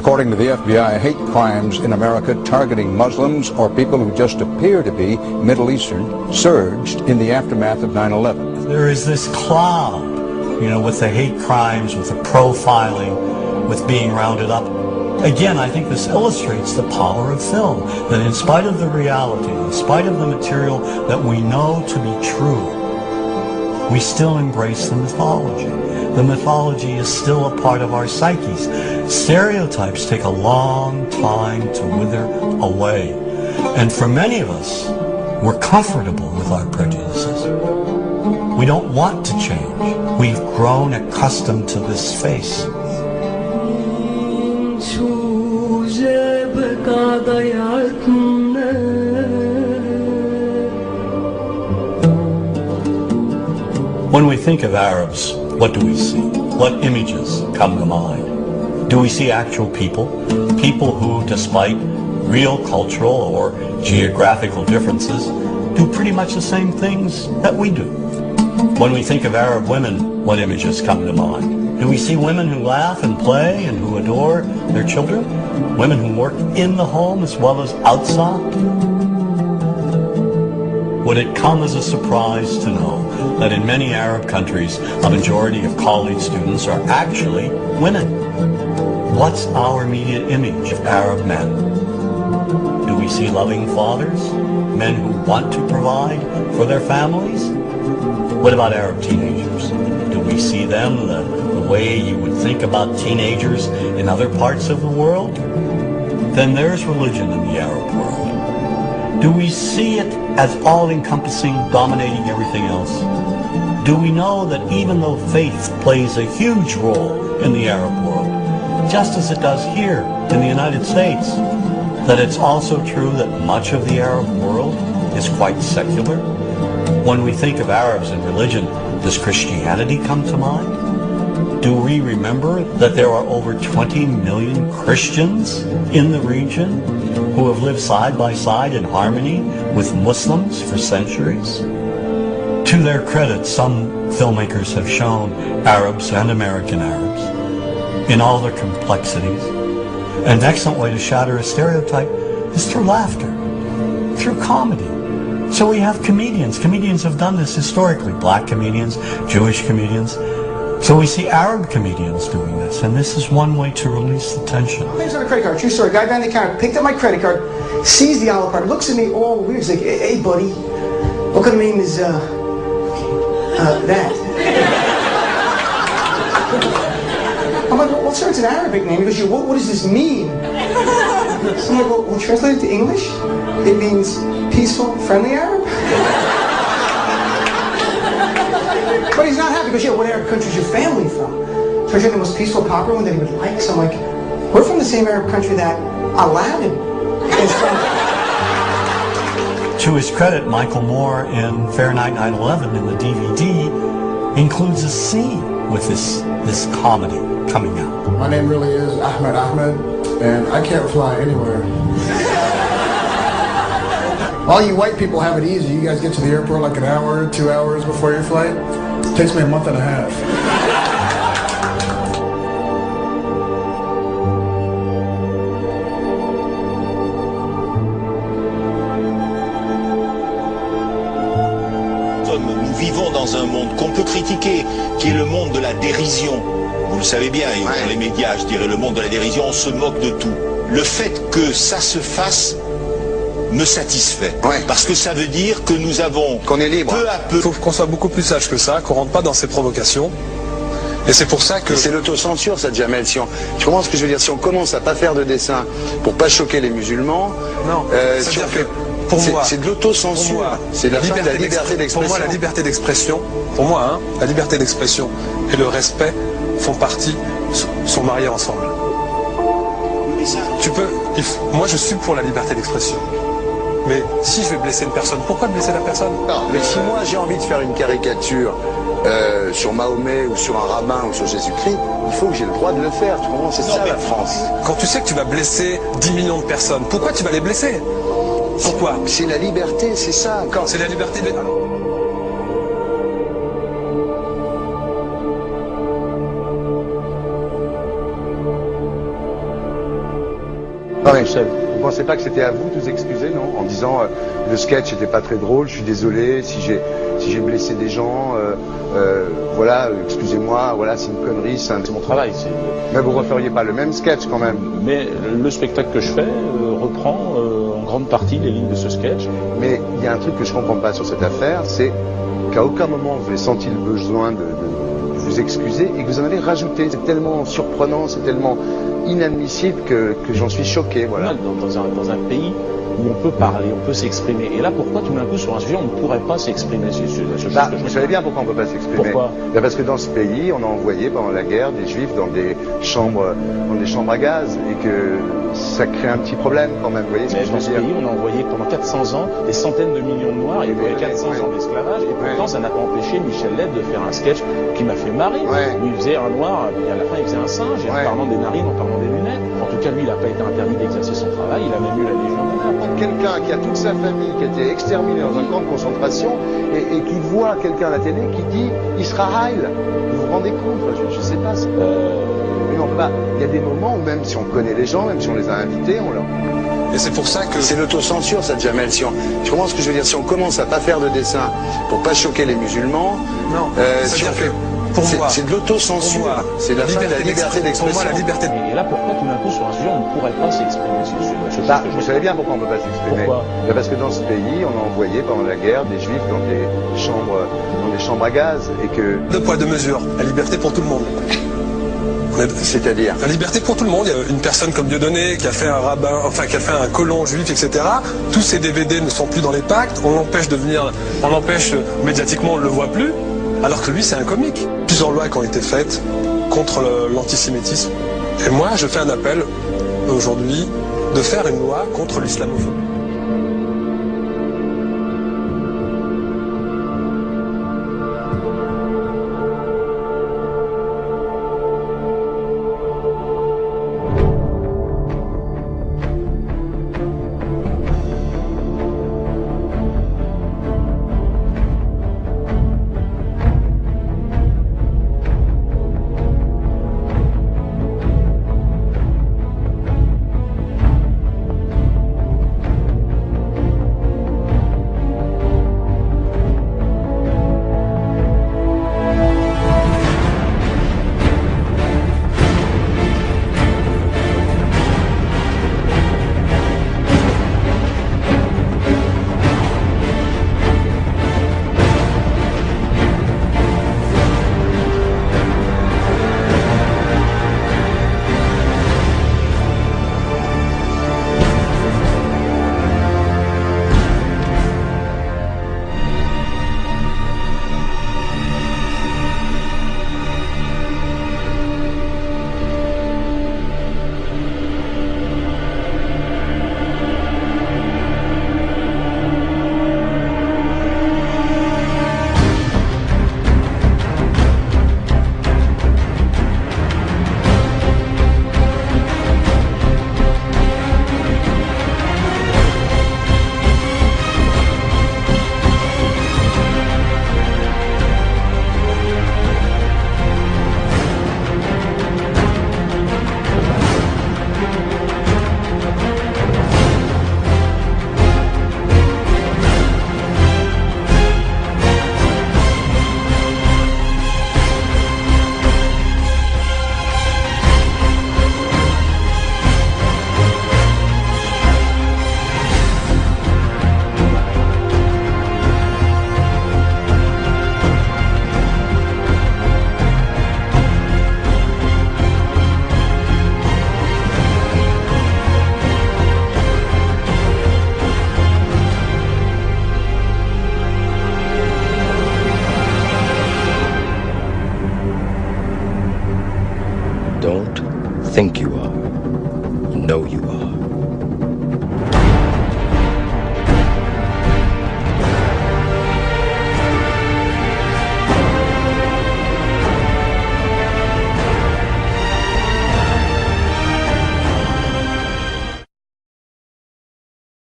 According to the FBI, hate crimes in America targeting Muslims or people who just appear to be Middle Eastern surged in the aftermath of 9/11. There is this cloud, with the hate crimes, with the profiling, with being rounded up. Again, I think this illustrates the power of film, that in spite of the reality, in spite of the material that we know to be true, we still embrace the mythology. The mythology is still a part of our psyches. Stereotypes take a long time to wither away. And for many of us, we're comfortable with our prejudices. We don't want to change. We've grown accustomed to this face. When we think of Arabs, what do we see? What images come to mind? Do we see actual people? People who, despite real cultural or geographical differences, do pretty much the same things that we do. When we think of Arab women, what images come to mind? Do we see women who laugh and play and who adore their children? Women who work in the home as well as outside? Would it come as a surprise to know that in many Arab countries, a majority of college students are actually women? What's our immediate image of Arab men? Do we see loving fathers? Men who want to provide for their families? What about Arab teenagers? Do we see them the way you would think about teenagers in other parts of the world? Then there's religion in the Arab world. Do we see it as all-encompassing, dominating everything else? Do we know that even though faith plays a huge role in the Arab world, just as it does here in the United States, that it's also true that much of the Arab world is quite secular? When we think of Arabs and religion, does Christianity come to mind? Do we remember that there are over 20 million Christians in the region who have lived side by side in harmony with Muslims for centuries? To their credit, some filmmakers have shown Arabs and American Arabs in all their complexities. An excellent way to shatter a stereotype is through laughter, through comedy. So we have comedians. Comedians have done this historically. Black comedians, Jewish comedians. So we see Arab comedians doing this, and this is one way to release the tension. Things on a credit card, true story. Guy behind the counter picked up my credit card, sees the olive card, looks at me all weird. He's like, hey buddy, what kind of name is that? I'm like, well sir, it's an Arabic name. He goes, what does this mean? So I'm like, well translate it to English. It means peaceful, friendly Arab. But he's not happy. He goes, yeah, what Arab country is your family from? So I showed him the most peaceful, popular one that he would like. So I'm like, we're from the same Arab country that Aladdin is from. To his credit, Michael Moore in Fahrenheit 9/11 in the DVD includes a scene with this comedy coming out. My name really is Ahmed, and I can't fly anywhere. All you white people have it easy. You guys get to the airport like an hour, 2 hours before your flight. It takes me a month and a half. Nous vivons dans un monde qu'on peut critiquer, qui est le monde de la dérision. Vous le savez bien, et dans les médias, je dirais, le monde de la dérision, on se moque de tout. Le fait que ça se fasse me satisfait. Parce que ça veut dire que nous avons, qu'on est libre, peu à peu... Il faut qu'on soit beaucoup plus sage que ça, qu'on rentre pas dans ces provocations. Et c'est pour ça que... C'est l'autocensure, ça, Jamel. Tu comprends ce que je veux dire? Si on commence à pas faire de dessin pour pas choquer les musulmans... Non, si on fait... Pour moi, c'est de l'autocensure. C'est la fin de la liberté d'expression. Pour moi, la liberté d'expression, la liberté d'expression et le respect font partie, sont mariés ensemble. Moi, je suis pour la liberté d'expression. Mais si je vais blesser une personne, pourquoi blesser la personne? Non, mais si moi j'ai envie de faire une caricature sur Mahomet ou sur un rabbin ou sur Jésus-Christ, il faut que j'ai le droit de le faire. Tu comprends? C'est ça la France. Quand tu sais que tu vas blesser 10 millions de personnes, pourquoi tu vas les blesser? Pourquoi? C'est la liberté, c'est ça. C'est la liberté de... Ah oui. seul. Vous pensez pas que c'était à vous de vous excuser, non? En disant le sketch n'était pas très drôle, je suis désolé si j'ai blessé des gens, voilà, excusez-moi, voilà, c'est une connerie, c'est mon travail. Mais vous referiez pas le même sketch quand même? Mais le spectacle que je fais reprend en grande partie les lignes de ce sketch. Mais il y a un truc que je comprends pas sur cette affaire, c'est qu'à aucun moment vous avez senti le besoin de vous excuser et que vous en avez rajouté. C'est tellement surprenant, c'est tellement inadmissible que j'en suis choqué, voilà. Dans un pays où on peut parler, on peut s'exprimer. Et là, pourquoi tout d'un coup, sur un sujet, on ne pourrait pas s'exprimer sur ce chose que vous savez bien pourquoi on ne peut pas s'exprimer. Pourquoi? Parce que dans ce pays, on a envoyé pendant la guerre des juifs dans des chambres à gaz et que ça crée un petit problème quand même. Vous voyez ce que je veux dire? Dans ce pays, on a envoyé pendant 400 ans des centaines de millions de Noirs. Il y a eu 400 ans d'esclavage. Et pourtant, ça n'a pas empêché Michel Leb de faire un sketch qui m'a fait marrer. Où il faisait un Noir, et à la fin, il faisait un singe, et en parlant des narines, en parlant des lunettes. En tout cas, lui, il n'a pas été interdit d'exercer son travail. Il a même eu la Légion d'honneur. Quelqu'un qui a toute sa famille qui a été exterminée dans un camp de concentration et qui voit quelqu'un à la télé qui dit Israël. Vous vous rendez compte? Je sais pas. Mais non, pas. Il y a des moments où même si on connaît les gens, même si on les a invités, on leur... Et c'est pour ça que... C'est l'autocensure, ça, Jamel. Tu comprends ce que je veux dire? Si on commence à pas faire de dessin pour pas choquer les musulmans... Non, c'est-à-dire que... Pour moi, c'est de l'autocensure. C'est la liberté d'expression. Pour moi, la liberté. Et là, pourquoi tout d'un coup, sur un sujet, on ne pourrait pas s'exprimer sur ce sujet? Vous savez bien pourquoi on ne peut pas s'exprimer. Pourquoi? Parce que dans ce pays, on a envoyé pendant la guerre des juifs dans des chambres à gaz et que... Deux poids, deux mesures. La liberté pour tout le monde. C'est-à-dire? La liberté pour tout le monde. Il y a une personne comme Dieudonné qui a fait un rabbin, enfin qui a fait un colon juif, etc. Tous ces DVD ne sont plus dans les pactes. On l'empêche médiatiquement, on ne le voit plus. Alors que lui, c'est un comique. Plusieurs lois qui ont été faites contre l'antisémitisme. Et moi, je fais un appel aujourd'hui de faire une loi contre l'islamophobie. Think you